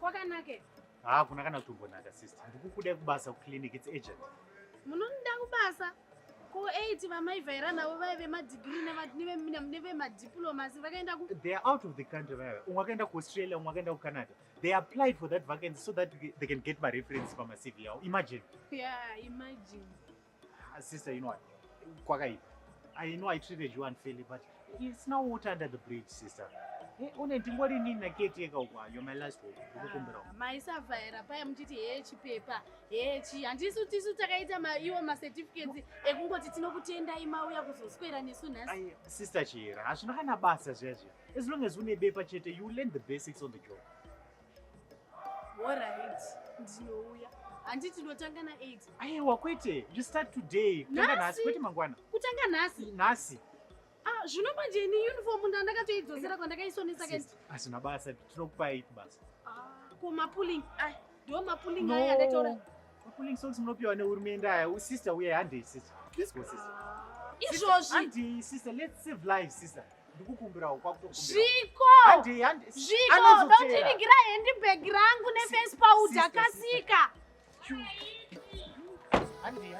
Kwakanake. Kuna kana kutombonaka sister. Ndikukuda kubasa kuclinic, it's urgent. Munoda kubasa. Ko 8 vamaivhaira navo vaive madegree neve madiplomas vakaenda ku. They are out of the country. Umwakaenda ku Australia, umwakaenda ku Canada. They applied for that vacancy so that they can get my reference from a CV. Imagine. Yeah, imagine. Sister, you know what? Kwakai, I know I treated you unfairly, but it's now water under the bridge, sister. You're my last hope. Maisavhaira paya muchiti hechipepa hechi handisusu takaita iwo macertificates ekungoti tinokutendai mauya kuzoswera nesu nhasi. Sister Chihera, hazvina kana basa zvazvo. As long as une bepa chete, you learn the basics on the job. Alright, ndinouya. Handiti tinotanga na8. Aiwa kwete, you start today. Kutanga nhasi kwete mangwana. Kutanga nhasi? Nhasi. Zvino manje ni uniform ndandakatoidzosera kwandakaisonesa kati. Hazvina basa, tinokupai basa. Kumapulling. Ndo mapulling aya akatora. Mapulling socks munopiwa nehurumende aya. Sister, we are handei sister. Let's go sister. Izvozvi. Handei sister, let's save lives sister. Ndikukumbirawo kwakutokumbira. Zviko. Handei. Zviko, ndotirigira handbag rangu neface powder kasika. Handei.